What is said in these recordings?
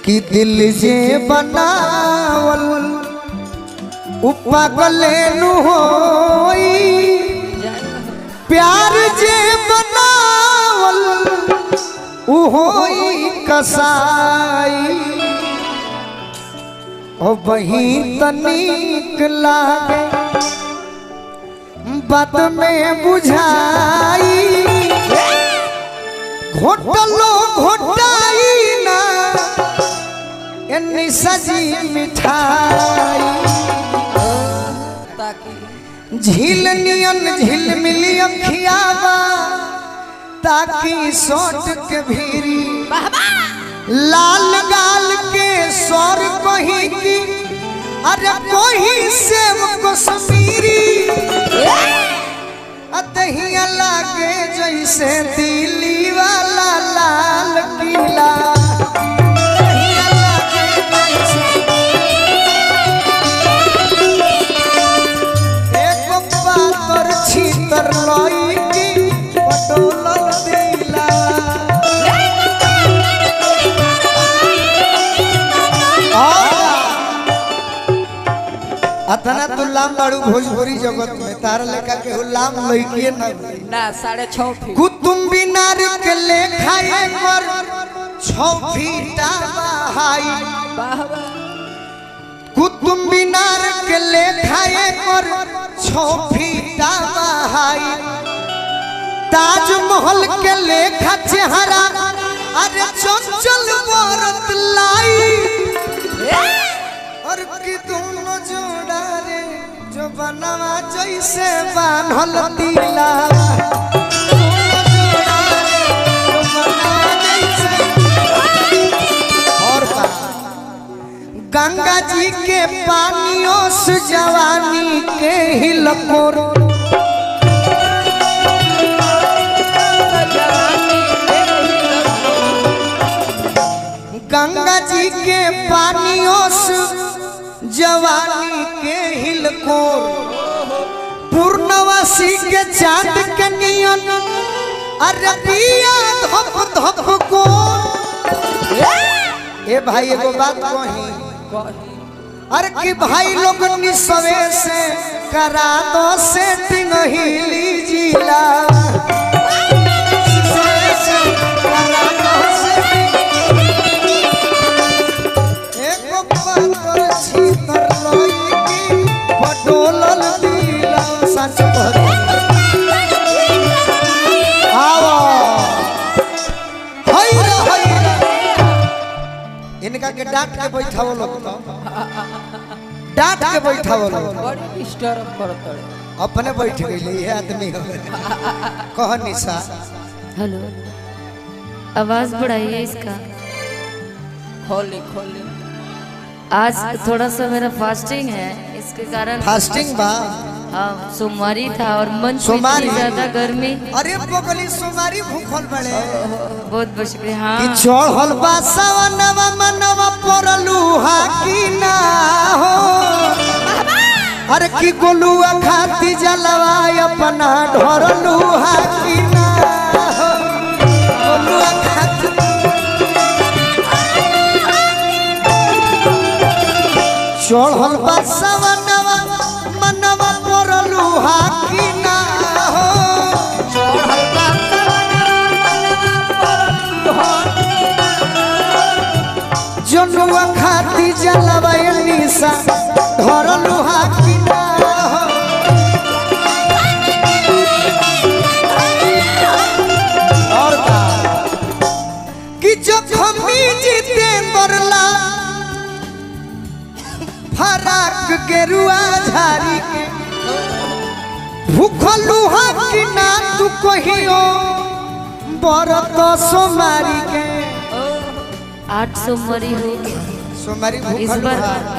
कि दिल जे बनावल पागले नु होई, प्यार जे बनावल उ होई कसाई। ओ वही तनिक लागे बात में बुझाई, घोटलो घोटाई ना एनी सजी मिठाई। झील नियन झील मिली अखियावा ताकि सोट के भीरी, लाल गाल के सौर कहीं की अरे कोई सेव को समीरी, अतहिया लागे जैसे दिल्ली वाला लाल किला। एक पातर छीतर लोई की पटोल दिला, अतना तो लाम बाड़ू भोजपुरी जगत में तारा लेका के लाम लइकिए ना 6.5 फीट कुतुम बिनार के लेखाए पर 6 फीट हाई, कुतुम बिनार के लेखाए पर 6 फीट हाई, ताजमहल के लेखा चेहरा अरे चंचल औरत लाई, और की दोनों जोड़ा रे जो बनवा जैसे बान्हल दिला, और गंगा जी के पानियों से जवानी के हिलकोर, गंगा जी के पानियों से जवानी के हिलकोर, पूर्णवासी के चांद के नियन अरे पिया धप धप को। ए भाई एगो बात कही, अरे कि भाई लोग निसवे से करा दो सेटिंग हिली जिला, इनका के डांट के बैठावो लोग, डांट के बैठावो लोग, बड़ी डिस्टर्ब करत है। अपने बैठ गइले ये आदमी कह निशा। हेलो, आवाज बढ़ाइए इसका। खोली खोली। आज थोड़ा सा मेरा फास्टिंग है, इसके कारण फास्टिंग बा। हाँ, सोमवारी था और मन सोमवारी ज्यादा गर्मी। अरे बगली सोमवारी भूखल बड़े बहुत बहुत शुक्रिया। हाँ, कि चढ़ल बा सवनवा मनवा परलू हाकी ना हो, अरे कि गोलुआ खाती जलवा अपना ढोरलू हाकी ना हो, गोलुआ खाती चढ़ल बा सवनवा मनवा परलू हाकी ना हो, चढ़ल बा जनुआ खाती जलवा निशा ढोरलू हाकी ना हो। और कि जो खमी जितेंद्र ला फराक गेरुआ झारी के भूखलू हाकी ना तू कहियो बरत सोमारी के। 8 सोमवारी हो गया सोमारी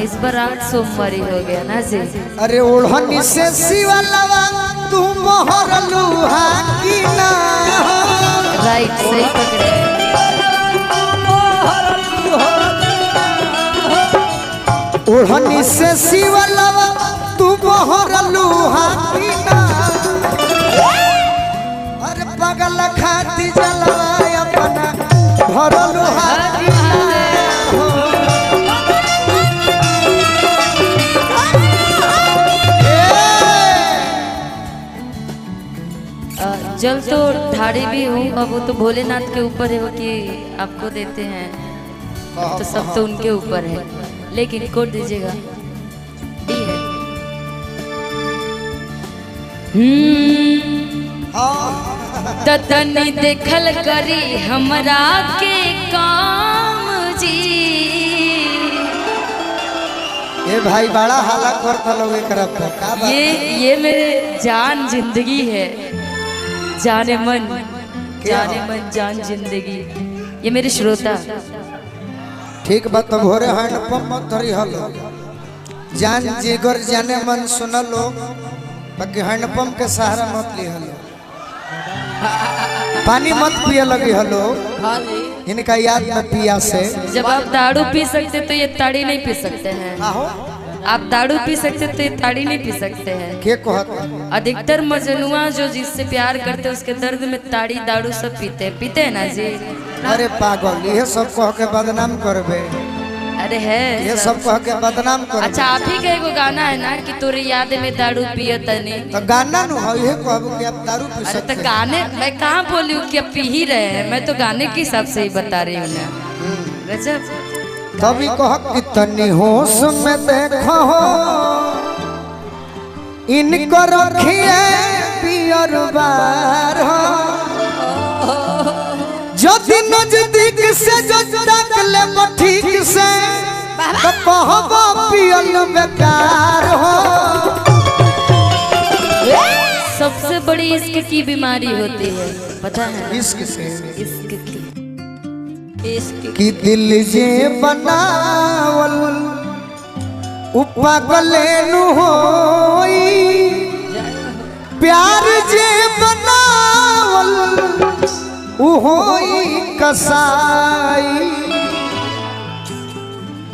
इस बार 8 सोमवारी हो गया ना जी। अरे ओढ़नी से शिवलवा तू मोहरलू हाकी ना हो, राइट, सही पकड़े। ओढ़नी से शिवलवा तू मोहरलू हाकी ना, अरे पगल खाती जलवा अपना भरलू हाकी ना। जल तो ढाड़ी भी हूँ, अब वो तो भोलेनाथ के ऊपर है वो कि आपको देते हैं, तो सब तो उनके ऊपर है। लेकिन कोड दीजिएगा, डी है। ततनी देखल करी हमरा के काम जी। ये भाई बड़ा हाला करता लोग एकरा पे का बात? ये मेरे जान जिंदगी है, जाने मन जान जिंदगी, ये मेरे श्रोता। ठीक बात तो भोरे हैंडपंप मत धरी हलो, जान जिगर जाने मन सुन लो, बाकी हैंडपंप के सहारा मत ली हलो, पानी मत पिए लगी हलो, हाँ जी। इनका याद में पिया से। जब आप दारू पी सकते तो ये ताड़ी नहीं पी सकते हैं। आहो आप दारू पी सकते तो ये ताड़ी नहीं पी सकते हैं। के कहत? अधिकतर मजनुआ जो जिससे प्यार करते उसके दर्द में ताड़ी दारू सब पीते हैं ना जी। अरे पागल, ये सब कह के बदनाम करबे, अरे है ये सब कह के बदनाम करबे। अच्छा, आप ही का एगो गाना है ना कि तोरे याद में दारू पियत नहीं, तो गाना नु है, ये कहबो कि आप दारू पी अरे सकते तो हैं। गाने मैं कहाँ बोली हूँ कि अब पी ही रहे हैं, मैं तो गाने के हिसाब से ही बता रही हूँ ना। गजब। तभी कह कि तनी होश में देखो इनको रखिए पियर बार हो, यदि नजदीक से जो तक ले ठीक से तो कहबो पियल बेकार हो। सबसे बड़ी इश्क की बीमारी होती है, पता है? इश्क से इश्क की। कि दिल जे बनावल उ पागले नु होई, प्यार जे बनावल उ होई कसाई।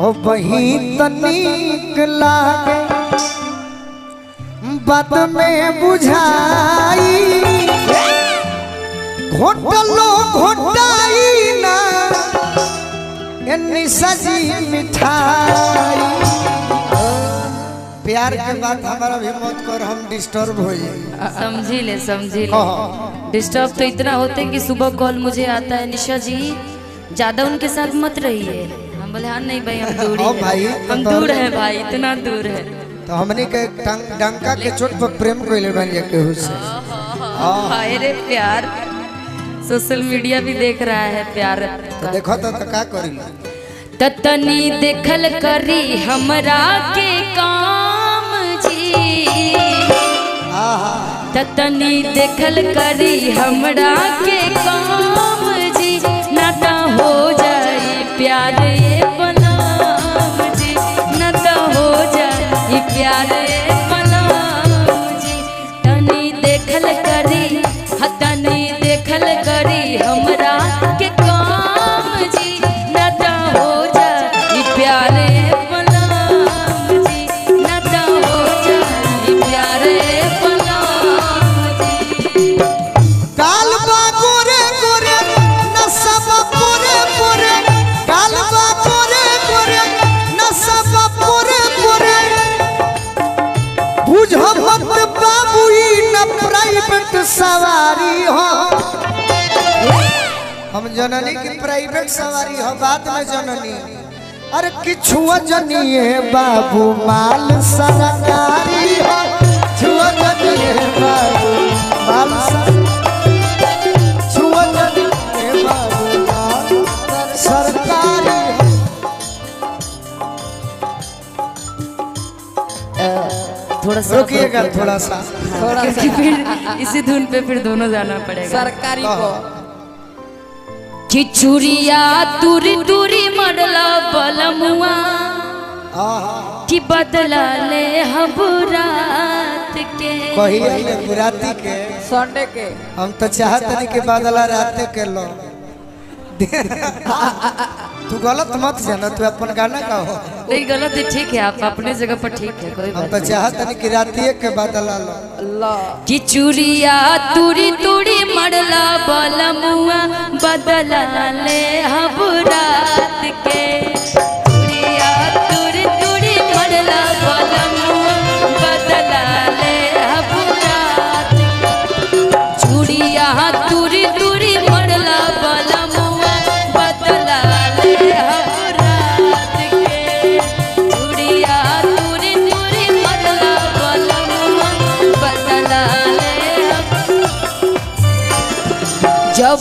ओ बही तनिक लागे बात में बुझाई, घोटलो घोटाई ना एनी सजी मिठाई। प्यार के बाद हमारा भी मत कर, हम डिस्टर्ब हो जाए। समझी ले डिस्टर्ब तो इतना होते हैं कि सुबह कॉल मुझे आता है, निशा जी ज्यादा उनके साथ मत रहिए। हम बोले हाँ नहीं भाई, हम दूर ही भाई, हैं, हम दूर हैं भाई, इतना दूर है। तो हमने के डंका के चोट पर प्रेम को ले बन जाके हुसे। हाय रे प्यार, सोशल मीडिया भी देख रहा है प्यार। तो देखो तो का करी, ततनी देखल करी हमरा के काम जी। ततनी देखल करी हमरा के काम जी, नाता हो जाए प्यार ये बनाम जी, नाता हो जाए प्यार ये बनाम जी। तनी देखल करी, तनी देखल करी हमरा के काम जी, नाता हो जाए प्यार ये बनाम जी, नाता हो जाए प्यार ये बनाम जी। कालबा गोरे गोरे नसबा गोरे गोरे, कालबा गोरे गोरे नसबा गोरे गोरे, बुझ मत बाबू ई न प्राइवेट सवारी हो। हम जननी की प्राइवेट सवारी हो, बाद में जननी अरे किछु जनिए बाबू माल सरकारी हो, छुआ जनिए बाबू माल छुआ जनिए बाबू माल सरकारी हो। थोड़ा सा रुकिएगा थोड़ा सा, क्योंकि फिर इसी धुन पे फिर दोनों जाना पड़ेगा। सरकारी को कि चुरिया तुरी तुरी मरला बलमुआ, कि बदला ले हम रात के। कही आइए बुराती के, संडे के हम तो चाहत नहीं के बदला रात के लो। तू गलत मत जाना, तू अपन गाना का हो। नहीं गलत है, ठीक है, आप अपने जगह पर ठीक है, कोई हम बात तो नहीं। चाहत नहीं कि रातिए के बदला लो। अल्लाह कि चुरिया तुरी तुरी मरला बलमुआ, बदला ले हम रात के। चुरिया तुरी तुरी मरला बलमुआ, बदला ले हम रात के। चुरिया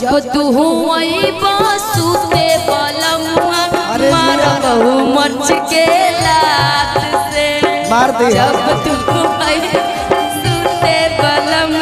जब तू हुई बासूते बलमुआ अरे मारबहु मच के लात से मार दे जब तू हुई सूते बलमुआ